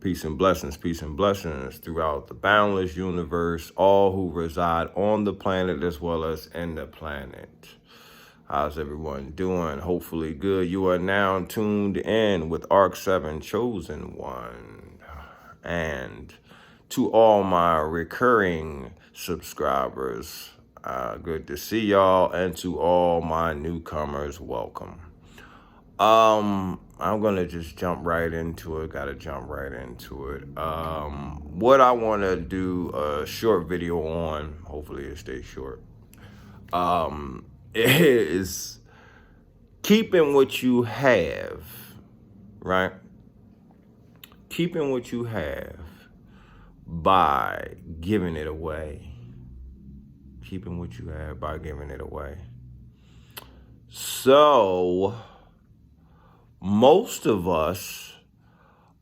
Peace and blessings throughout the boundless universe, all who reside on the planet as well as in the planet. How's everyone doing? Hopefully good. You are now tuned in with Arc 7 Chosen One. And to all my recurring subscribers, good to see y'all. And to all my newcomers, welcome. I'm gonna just jump right into it. What I want to do a short video on, hopefully it stays short, is keeping what you have, right? Keeping what you have by giving it away. Keeping what you have by giving it away. So, most of us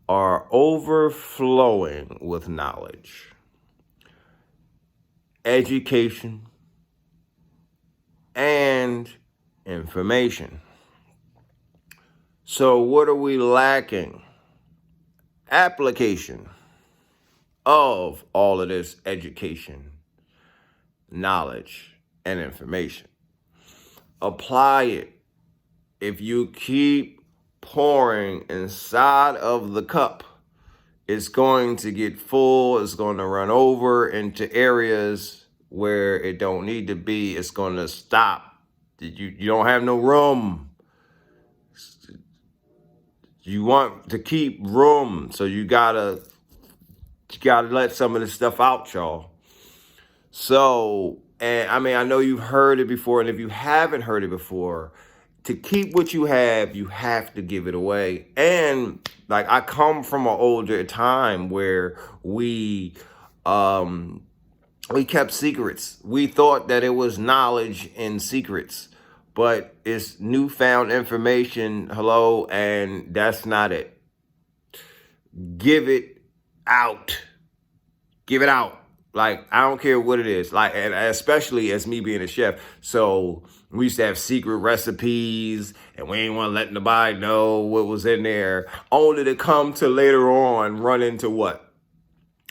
are overflowing with knowledge, education, and information. So what are we lacking? Application of all of this education, knowledge, and information. Apply it. If you keep pouring inside of the cup, it's going to get full. It's going to run over into areas where it don't need to be. It's going to stop. You don't have no room. You want to keep room, so you gotta let some of this stuff out, y'all. So, and I mean, I know you've heard it before, and if you haven't heard it before, to keep what you have to give it away. And like, I come from an older time where we kept secrets. We thought that it was knowledge in secrets, but it's newfound information. Hello, and that's not it. Give it out. Give it out. Like, I don't care what it is. Like, and especially as me being a chef. So we used to have secret recipes, and we ain't want to let nobody know what was in there, only to come to later on run into what?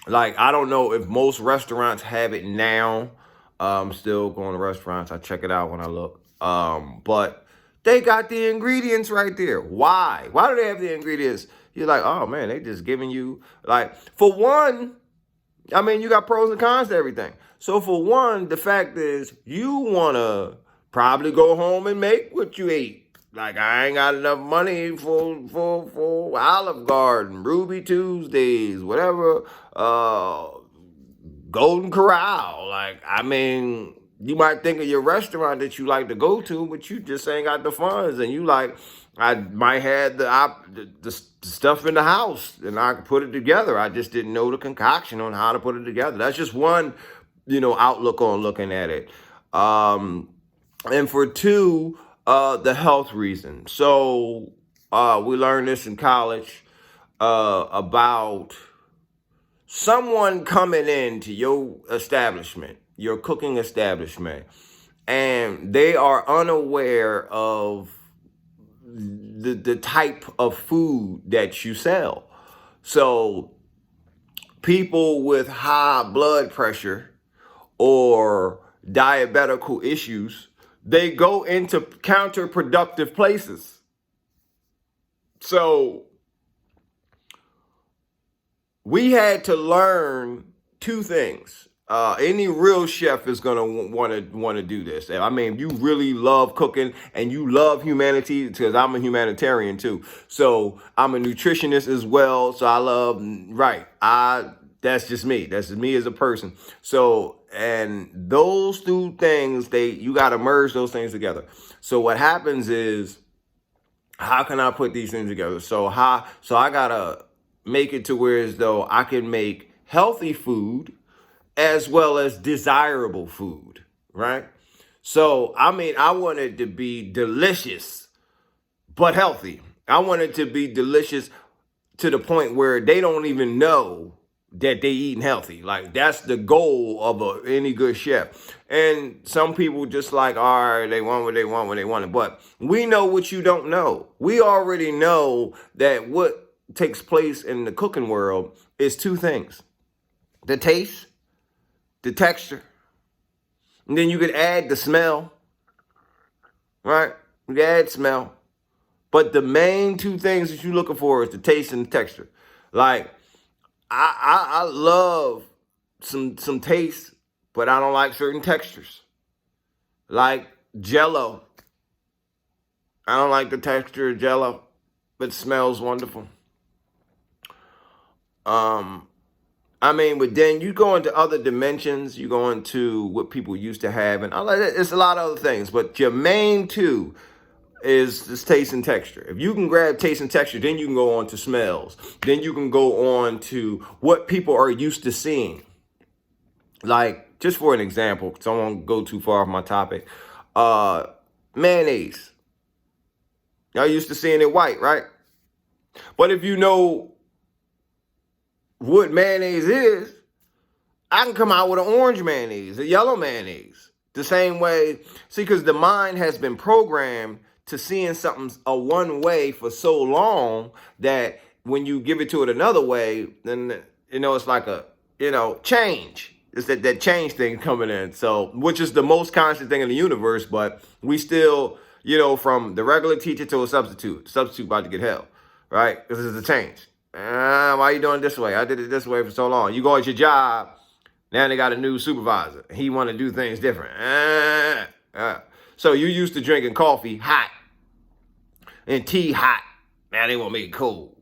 Like, I don't know if most restaurants have it now. I'm still going to restaurants. I check it out when I look. But they got the ingredients right there. Why? Why do they have the ingredients? You're like, oh man, they just giving you, like, for one, I mean, you got pros and cons to everything. So for one, the fact is you want to probably go home and make what you ate. Like, I ain't got enough money for Olive Garden, Ruby Tuesdays, whatever, Golden Corral. Like, I mean, you might think of your restaurant that you like to go to, but you just ain't got the funds. And you like, I might have the stuff in the house and I could put it together. I just didn't know the concoction on how to put it together. That's just one, outlook on looking at it. And for two, the health reason. So we learned this in college about someone coming into your establishment, your cooking establishment, and they are unaware of the type of food that you sell. So people with high blood pressure or diabetical issues, they go into counterproductive places. So we had to learn two things. Any real chef is gonna want to do this. I mean, you really love cooking and you love humanity, because I'm a humanitarian too. So I'm a nutritionist as well. So I love, that's just me. That's just me as a person. So, and those two things, you got to merge those things together. So what happens is, how can I put these things together? So I gotta make it to where as though I can make healthy food as well as desirable food, right? So, I mean, I want it to be delicious, but healthy. I want it to be delicious to the point where they don't even know that they eating healthy. Like, that's the goal of any good chef. And some people just like, all right, they want what they want when they want it. But we know what you don't know. We already know that what takes place in the cooking world is two things: the taste, the texture, and then you could add the smell, right? You can add smell. But the main two things that you're looking for is the taste and the texture. Like, I love some taste, but I don't like certain textures. Like Jello. I don't like the texture of Jello, but it smells wonderful. But then you go into other dimensions. You go into what people used to have, and it's a lot of other things. But your main two is this taste and texture. If you can grab taste and texture, then you can go on to smells. Then you can go on to what people are used to seeing. Like, just for an example, because I won't go too far off my topic. Mayonnaise. Y'all used to seeing it white, right? But if you know what mayonnaise is, I can come out with an orange mayonnaise, a yellow mayonnaise. The same way, see, because the mind has been programmed to seeing something a one way for so long that when you give it to it another way, then, it's like a, change. It's that change thing coming in. So, which is the most constant thing in the universe, but we still, from the regular teacher to a substitute about to get hell, right? Because it's a change. Why are you doing it this way? I did it this way for so long. You go at your job, now they got a new supervisor. He want to do things different. So you used to drinking coffee hot and tea hot. Now they want to make it cold.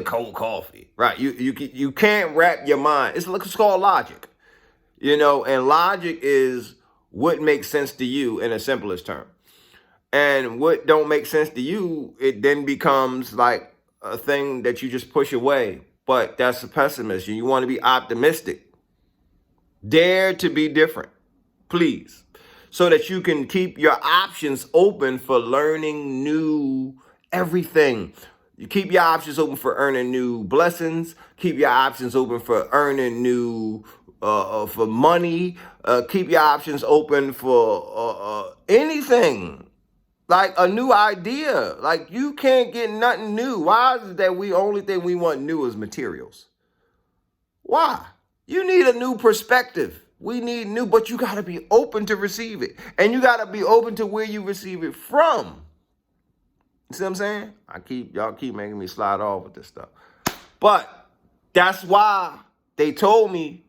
Cold coffee, right? You can't wrap your mind. It's called logic, and logic is what makes sense to you in the simplest term. And what don't make sense to you, it then becomes like a thing that you just push away. But that's a pessimist. You want to be optimistic. Dare to be different, please, so that you can keep your options open for learning new everything. You keep your options open for earning new blessings. Keep your options open for earning new for money. Keep your options open for anything. Like a new idea. Like, you can't get nothing new. Why is it that only thing we want new is materials? Why? You need a new perspective. We need new, but you got to be open to receive it. And you got to be open to where you receive it from. You see what I'm saying? Y'all keep making me slide off with this stuff. But that's why they told me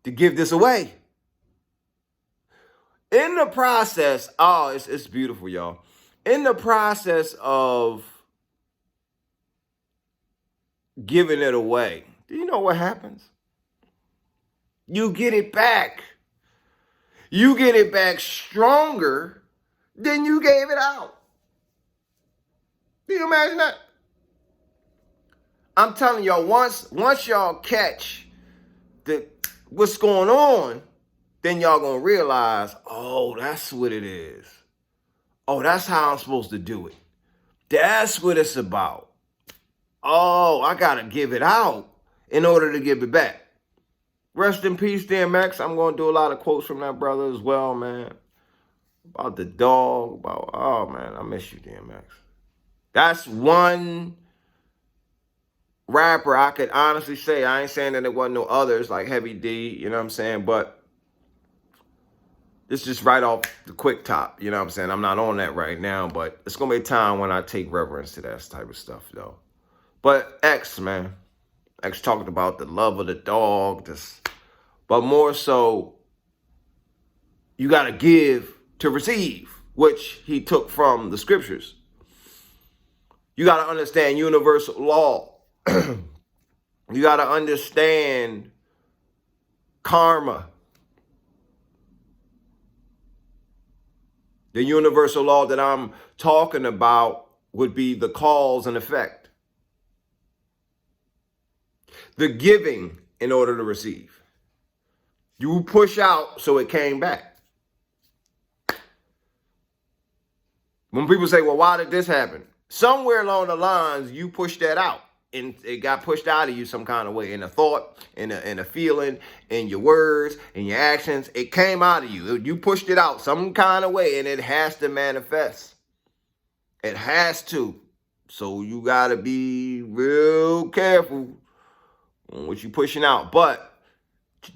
to give this away. In the process, it's beautiful, y'all. In the process of giving it away, do you know what happens? You get it back. You get it back stronger than you gave it out. Do you imagine that? I'm telling y'all, once y'all catch what's going on, then y'all gonna realize, oh, that's what it is. Oh, that's how I'm supposed to do it. That's what it's about. Oh, I gotta give it out in order to give it back. Rest in peace, DMX. I'm going to do a lot of quotes from that brother as well, man. About the dog, oh, man, I miss you, DMX. That's one rapper I could honestly say. I ain't saying that there wasn't no others like Heavy D, you know what I'm saying? But it's just right off the quick top, you know what I'm saying? I'm not on that right now, but it's going to be a time when I take reverence to that type of stuff, though. But X, man. X talked about the love of the dog, but more so, you got to give to receive, which he took from the scriptures. You got to understand universal law. You got to understand karma. The universal law that I'm talking about would be the cause and effect. The giving in order to receive. You push out, so it came back. When people say, well, why did this happen? Somewhere along the lines, you pushed that out. And it got pushed out of you some kind of way. In a thought, in a feeling, in your words, in your actions. It came out of you. You pushed it out some kind of way, and it has to manifest. It has to. So you got to be real careful on what you're pushing out. But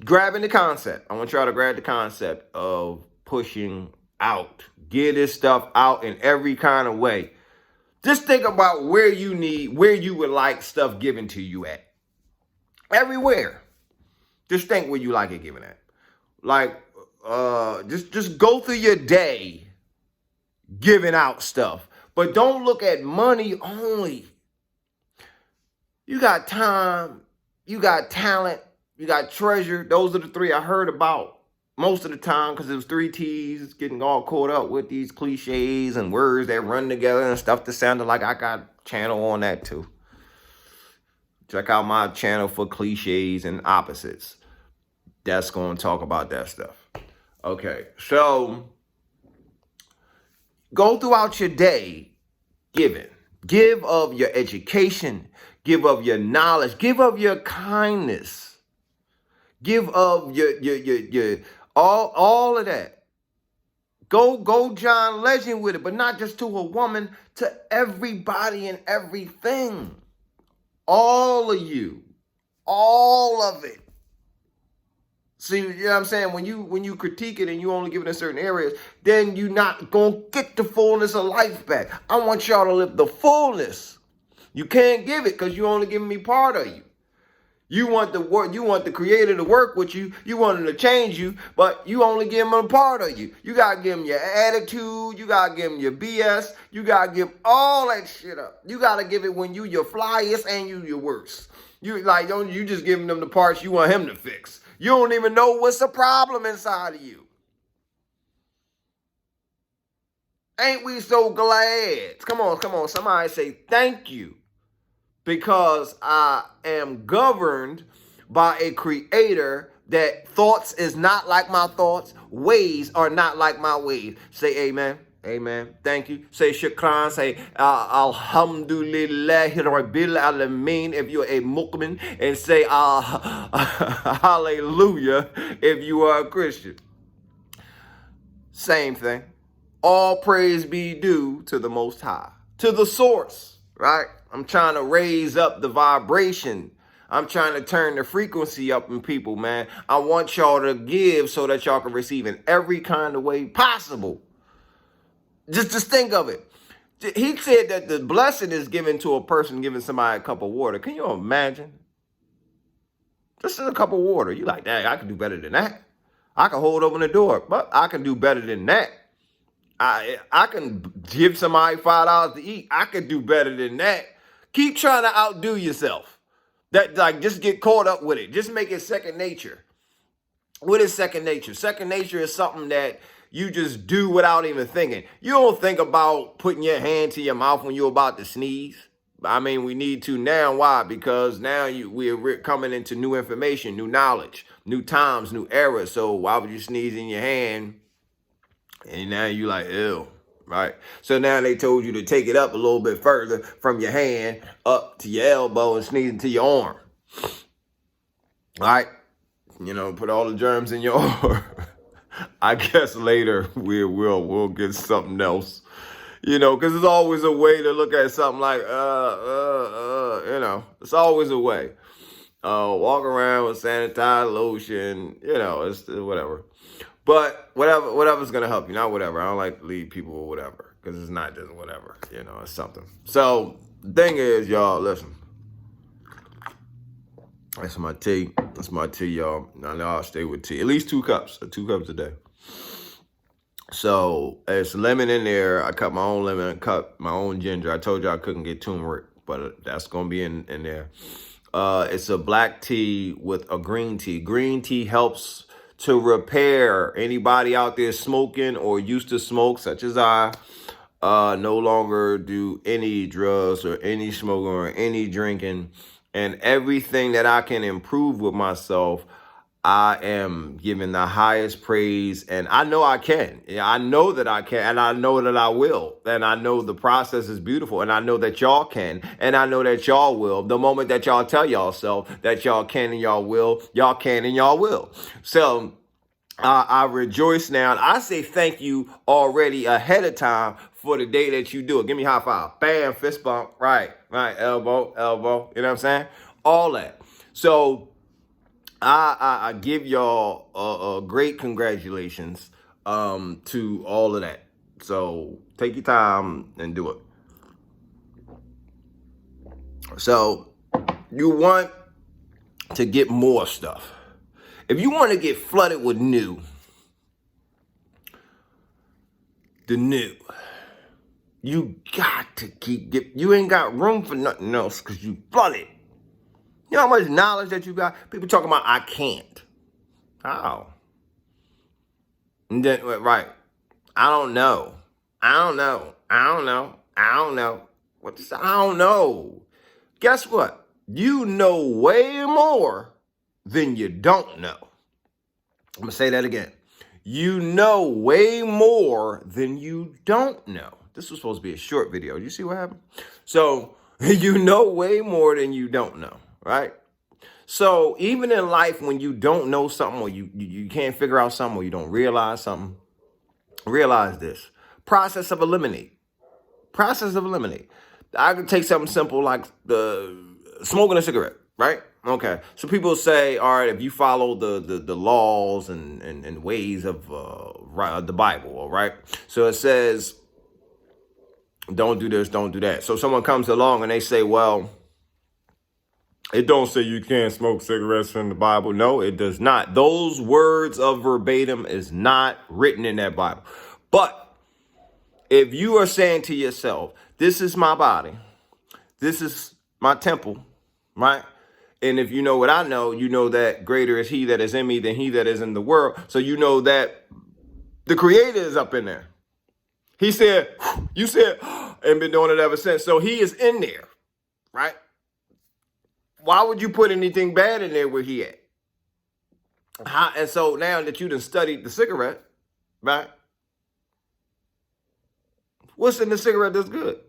grabbing the concept. I want y'all to grab the concept of pushing out. Get this stuff out in every kind of way. Just think about where you would like stuff given to you at. Everywhere. Just think where you like it given at. Like, just go through your day giving out stuff. But don't look at money only. You got time, you got talent, you got treasure. Those are the three I heard about most of the time because it was 3 T's. Getting all caught up with these cliches and words that run together and stuff that sounded like I got a channel on that too. Check out my channel for cliches and opposites. That's going to talk about that stuff. Okay, so go throughout your day giving. Give of your education. Give of your knowledge. Give of your kindness. Give of your all of that. Go John Legend with it, but not just to a woman, to everybody and everything. All of you. All of it. See, you know what I'm saying? When you critique it and you only give it in certain areas, then you're not going to get the fullness of life back. I want y'all to live the fullness. You can't give it because you only giving me part of you. You want the work, you want the creator to work with you, you want him to change you, but you only give him a part of you. You gotta give him your attitude, you gotta give him your BS, you gotta give all that shit up. You gotta give it when you your flyest and you your worst. You just giving them the parts you want him to fix. You don't even know what's the problem inside of you. Ain't we so glad? Come on, somebody say thank you. Because I am governed by a creator that thoughts is not like my thoughts, ways are not like my ways. Say amen. Amen. Thank you. Say shukran. Say alhamdulillah rabbil alameen if you're a mu'min. And say hallelujah if you are a Christian. Same thing. All praise be due to the Most High. To the source, right? I'm trying to raise up the vibration. I'm trying to turn the frequency up in people, man. I want y'all to give so that y'all can receive in every kind of way possible. Just think of it. He said that the blessing is given to a person giving somebody a cup of water. Can you imagine? Just a cup of water. You like that? I can do better than that. I can hold open the door, but I can do better than that. I can give somebody $5 to eat. I can do better than that. Keep trying to outdo yourself. Just get caught up with it. Just make it second nature. What is second nature? Second nature is something that you just do without even thinking. You don't think about putting your hand to your mouth when you're about to sneeze. I mean, we need to now. Why? Because now we're coming into new information, new knowledge, new times, new eras. So why would you sneeze in your hand? And now you like, ew, right? So now they told you to take it up a little bit further from your hand up to your elbow and sneeze into your arm. All right? Put all the germs in your arm. I guess later we'll get something else. Because there's always a way to look at something like, it's always a way. Walk around with sanitized lotion, it's whatever. But whatever's going to help you, not whatever. I don't like to lead people with whatever because it's not just whatever, it's something. So the thing is, y'all, listen. That's my tea. That's my tea, y'all. I know I'll stay with tea. At least 2 cups. 2 cups a day. So it's lemon in there. I cut my own lemon, cut my own ginger. I told you I couldn't get turmeric, but that's going to be in there. It's a black tea with a green tea. Green tea helps to repair anybody out there smoking or used to smoke, such as I. No longer do any drugs or any smoking or any drinking. And everything that I can improve with myself, I am giving the highest praise. And I know I can. Yeah, I know that I can. And I know that I will. And I know the process is beautiful. And I know that y'all can. And I know that y'all will. The moment that y'all tell y'allself that y'all can and y'all can and y'all will. So I rejoice now. And I say thank you already ahead of time for the day that you do it. Give me a high five. Bam, fist bump. Right, elbow, elbow. You know what I'm saying? All that. So I give y'all a great congratulations to all of that. So take your time and do it. So you want to get more stuff. If you want to get flooded with the new, you got to you ain't got room for nothing else because you flooded. You know how much knowledge that you got? People talking about, I can't. How? And then, right. I don't know. What's I don't know. Guess what? You know way more than you don't know. I'm going to say that again. You know way more than you don't know. This was supposed to be a short video. You see what happened? So you know way more than you don't know, right? So even in life, when you don't know something or you can't figure out something or you don't realize something, realize this. Process of eliminate. I could take something simple like the smoking a cigarette, right? Okay. So people say, all right, if you follow the laws and ways of the Bible, all right? So it says, don't do this, don't do that. So someone comes along and they say, well, it don't say you can't smoke cigarettes in the Bible. No, it does not. Those words of verbatim is not written in that Bible. But if you are saying to yourself, this is my body, this is my temple, right? And if you know what I know, you know that greater is he that is in me than he that is in the world. So you know that the creator is up in there. He said, you said, and been doing it ever since. So he is in there, right? Why would you put anything bad in there where he at? And so now that you done studied the cigarette, right? What's in the cigarette that's good?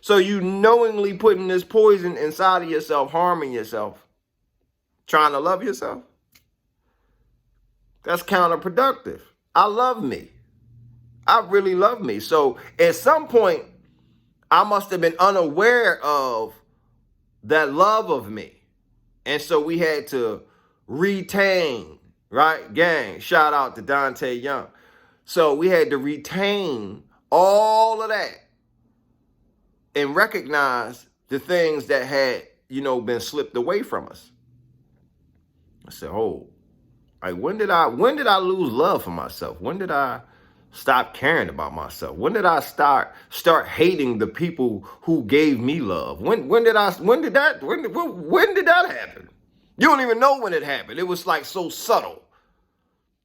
So you knowingly putting this poison inside of yourself, harming yourself, trying to love yourself. That's counterproductive. I love me. I really love me. So at some point, I must have been unaware of that love of me. And so we had to retain, right? Gang, shout out to Dante Young. So we had to retain all of that and recognize the things that had, been slipped away from us. I said, oh, like when did I lose love for myself? When did I stop caring about myself? When did I start hating the people who gave me love? When did that happen? You don't even know when it happened. It was like so subtle.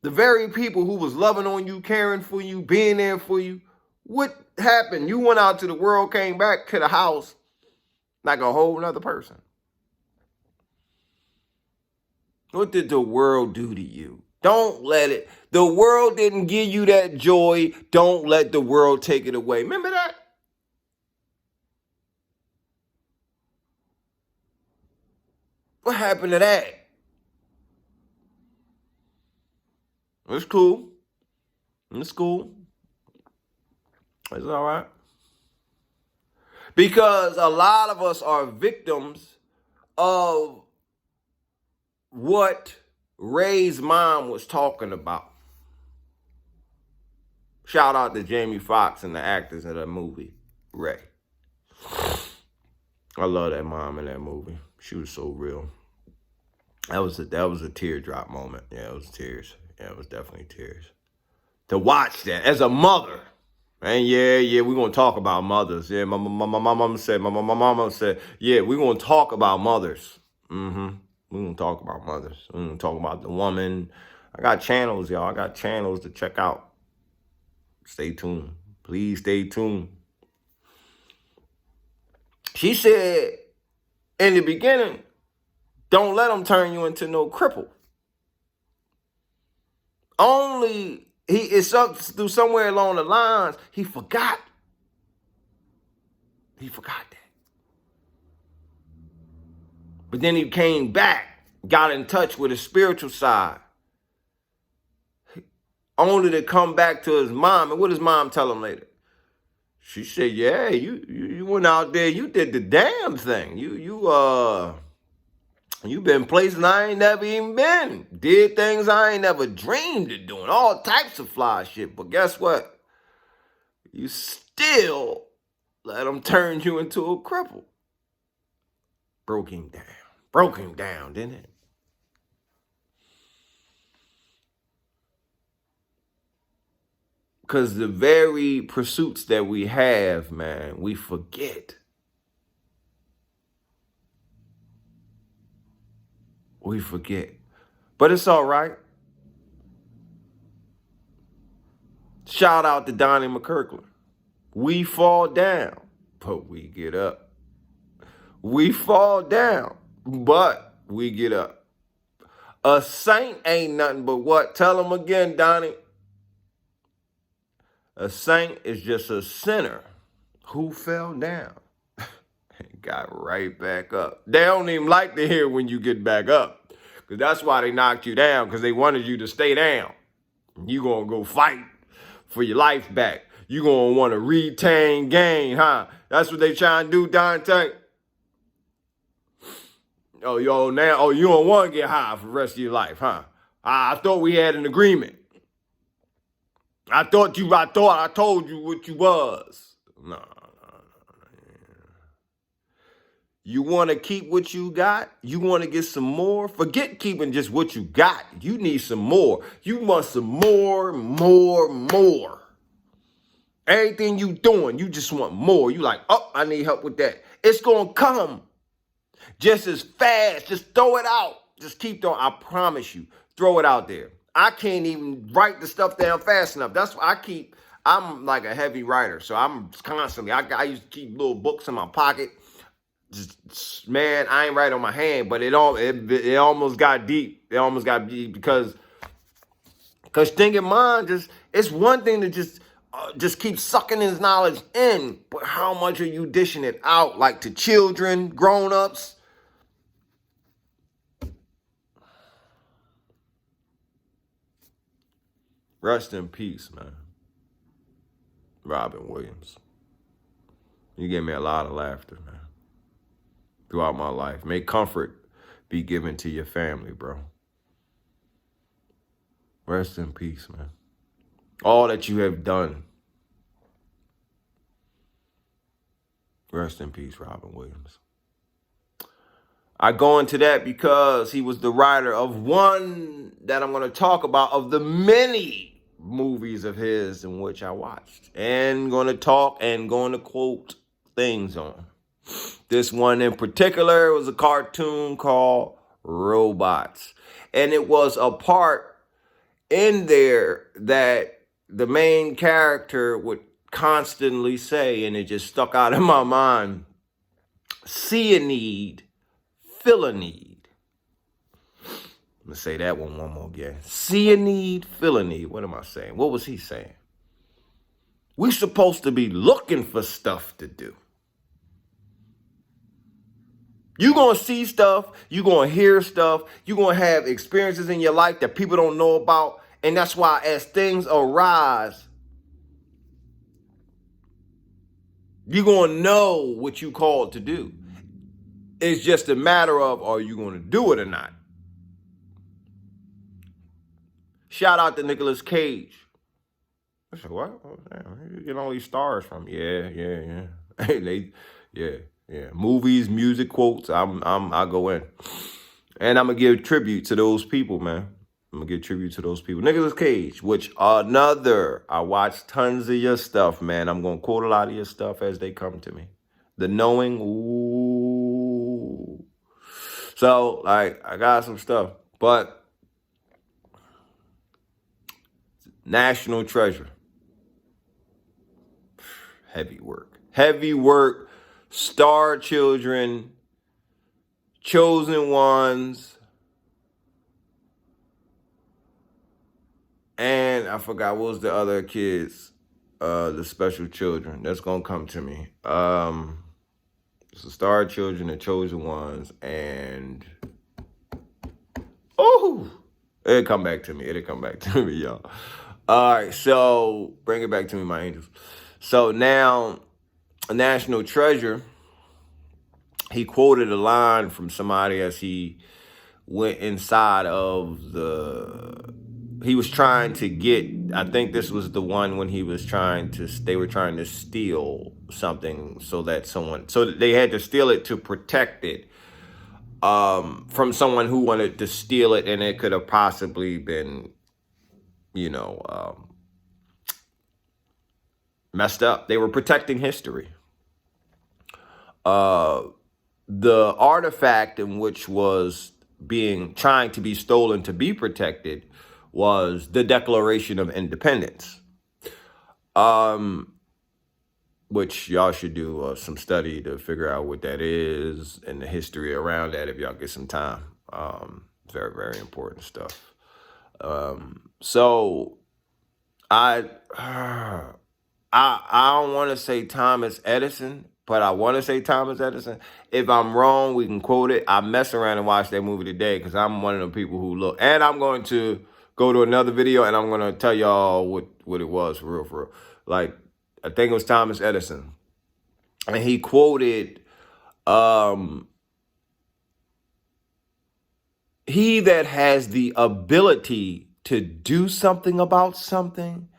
The very people who was loving on you, caring for you, being there for you, what happened? You went out to the world, came back to the house like a whole nother person. What did the world do to you? Don't let it. The world didn't give you that joy. Don't let the world take it away. Remember that? What happened to that? It's cool. It's cool. It's all right. Because a lot of us are victims of what Ray's mom was talking about. Shout out to Jamie Foxx and the actors in that movie, Ray. I love that mom in that movie. She was so real. That was a teardrop moment. Yeah, it was tears. Yeah, it was definitely tears. To watch that as a mother. And yeah, we're going to talk about mothers. Yeah, my mama said, yeah, we're going to talk about mothers. We're going to talk about mothers. We're going to talk about the woman. I got channels, y'all. I got channels to check out. Stay tuned. Please stay tuned. She said in the beginning, don't let them turn you into no cripple. Only it's up through somewhere along the lines, he forgot. He forgot that. But then he came back, got in touch with his spiritual side. only to come back to his mom. And what does mom tell him later? She said, "Yeah, you went out there, you did the damn thing. You been places I ain't never even been. Did things I ain't never dreamed of doing. All types of fly shit. But guess what? You still let him turn you into a cripple." Broke him down. Broke him down, didn't it? Because the very pursuits that we have, man, we forget. We forget. But it's all right. Shout out to Donnie McKirkland. We fall down, but we get up. We fall down, but we get up. A saint ain't nothing but what? Tell him again, Donnie. A saint is just a sinner who fell down and got right back up. They don't even like to hear when you get back up, because that's why they knocked you down, because they wanted you to stay down. You gonna go fight for your life back. You gonna want to retain gain, huh? That's what they trying to do, Dante. Oh, you don't want to get high for the rest of your life, huh? I thought we had an agreement. I told you what you was. No. You want to keep what you got? You want to get some more? Forget keeping just what you got. You need some more. You want some more. Everything you doing, you just want more. You like, oh, I need help with that. It's going to come just as fast. Just throw it out. Just keep throwing. I promise you. Throw it out there. I can't even write the stuff down fast enough. That's why I'm like a heavy writer. So I'm constantly, I used to keep little books in my pocket. Just, man, I ain't right on my hand, but it almost got deep. It almost got deep because thinking mind it's one thing to just keep sucking his knowledge in, but how much are you dishing it out, like to children, grown-ups? Rest in peace, man. Robin Williams. You gave me a lot of laughter, man, throughout my life. May comfort be given to your family, bro. Rest in peace, man. All that you have done. Rest in peace, Robin Williams. I go into that because he was the writer of one that I'm going to talk about, of the many movies of his in which I watched and going to talk and going to quote things on. This one in particular was a cartoon called Robots. And it was a part in there that the main character would constantly say, and it just stuck out in my mind: see a need, fill a need. I'm going to say that one more again. See a need, fill a need. What am I saying? What was he saying? We're supposed to be looking for stuff to do. You're going to see stuff. You're going to hear stuff. You're going to have experiences in your life that people don't know about. And that's why as things arise, you're going to know what you called to do. It's just a matter of, are you going to do it or not? Shout out to Nicolas Cage. I said, what? Oh, damn, where you getting all these stars from? Yeah. Yeah. Movies, music, quotes. I go in. And I'm going to give tribute to those people, man. I'm going to give tribute to those people. Nicolas Cage, which I watch tons of your stuff, man. I'm going to quote a lot of your stuff as they come to me. The Knowing, ooh. So, like, I got some stuff. But National Treasure. Heavy work. Star Children, Chosen Ones, and I forgot what was the other kids, the special children. That's gonna come to me. So Star Children, the Chosen Ones, and it'll come back to me, y'all. All right, so bring it back to me, my angels. So now, a national treasure, he quoted a line from somebody as he went inside of he was trying to get, I think this was the one when he was they were trying to steal something so that they had to steal it to protect it from someone who wanted to steal it, and it could have possibly been, you know, messed up. They were protecting history. The artifact in which was trying to be stolen to be protected was the Declaration of Independence, which y'all should do some study to figure out what that is and the history around that if y'all get some time. Very, very important stuff. So I don't want to say Thomas Edison, but I want to say Thomas Edison. If I'm wrong, we can quote it. I mess around and watch that movie today because I'm one of the people who look. And I'm going to go to another video and I'm going to tell y'all what it was for real. Like, I think it was Thomas Edison. And he quoted, he that has the ability to do something about something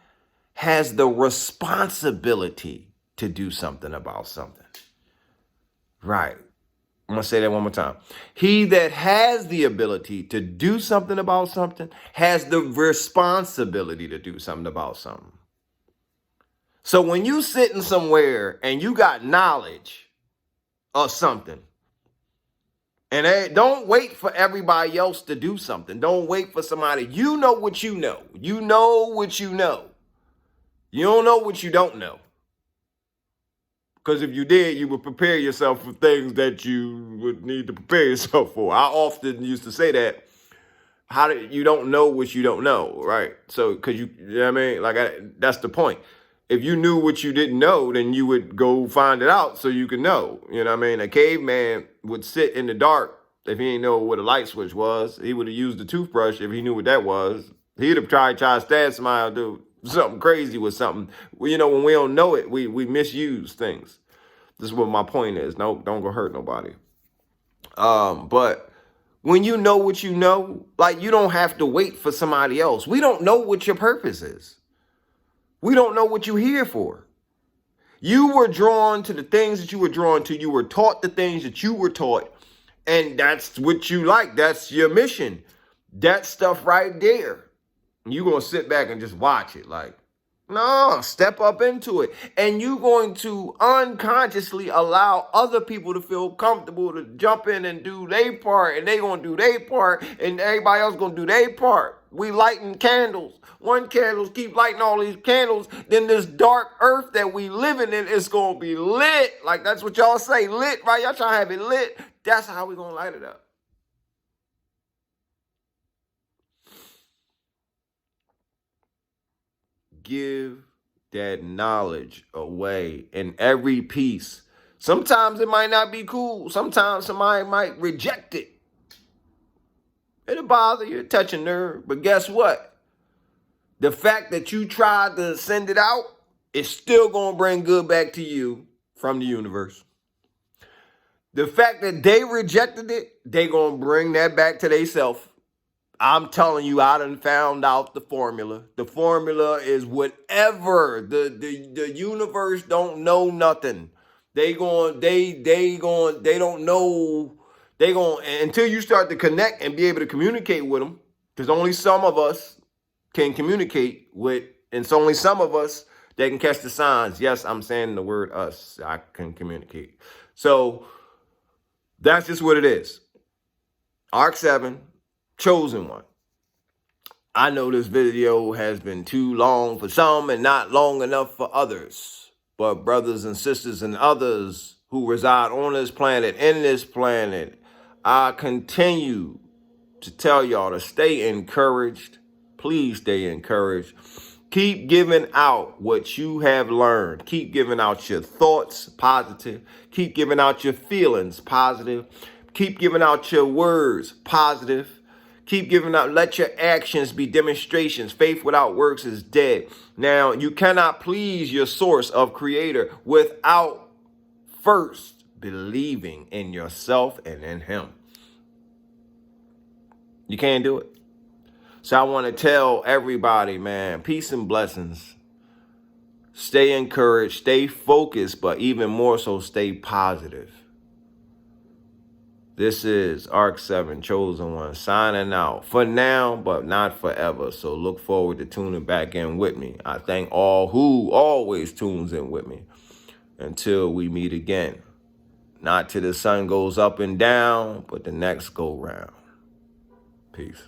has the responsibility to do something about something. Right. I'm going to say that one more time. He that has the ability to do something about something has the responsibility to do something about something. So when you sitting somewhere and you got knowledge of something, and don't wait for everybody else to do something. Don't wait for somebody. You know what you know. You know what you know. You don't know what you don't know. Because if you did, you would prepare yourself for things that you would need to prepare yourself for. I often used to say that. You don't know what you don't know, right? So, because you know what I mean? Like, that's the point. If you knew what you didn't know, then you would go find it out so you could know. You know what I mean? A caveman would sit in the dark if he didn't know what a light switch was. He would have used a toothbrush if he knew what that was. He'd have tried to stab somebody or do something crazy with something. Well, you know, when we don't know it, we misuse things. This is what my point is. No, don't go hurt nobody. But when you know what you know, like, you don't have to wait for somebody else. We don't know what your purpose is. We don't know what you're here for. You were drawn to the things that you were drawn to. You were taught the things that you were taught. And that's what you like. That's your mission. That stuff right there. You're going to sit back and just watch it. Like, no, step up into it. And you're going to unconsciously allow other people to feel comfortable to jump in and do their part. And they going to do their part. And everybody else going to do their part. We lighting candles. One candles, keep lighting all these candles. Then this dark earth that we living in is going to be lit. Like, that's what y'all say, lit, right? Y'all trying to have it lit. That's how we going to light it up. Give that knowledge away in every piece. Sometimes it might not be cool. Sometimes somebody might reject it. It'll bother you, touch a nerve. But guess what? The fact that you tried to send it out is still going to bring good back to you from the universe. The fact that they rejected it, they going to bring that back to themselves. I'm telling you, I done found out the formula. The formula is whatever. The universe don't know nothing. They don't know. Until you start to connect and be able to communicate with them, because only some of us can communicate with, and it's only some of us that can catch the signs. Yes, I'm saying the word us. I can communicate. So that's just what it is. Arc 7, chosen one. I know this video has been too long for some and not long enough for others. But brothers and sisters and others who reside on this planet, in this planet, I continue to tell y'all to stay encouraged. Please stay encouraged. Keep giving out what you have learned. Keep giving out your thoughts, positive. Keep giving out your feelings, positive. Keep giving out your words, positive. Keep giving out. Let your actions be demonstrations. Faith without works is dead. Now, you cannot please your source of creator without first believing in yourself and in him. You can't do it. So I want to tell everybody, man, peace and blessings. Stay encouraged, stay focused, but even more so, stay positive. This is Arc 7, Chosen One, signing out for now, but not forever. So look forward to tuning back in with me. I thank all who always tunes in with me. Until we meet again. Not till the sun goes up and down, but the next go round. Peace.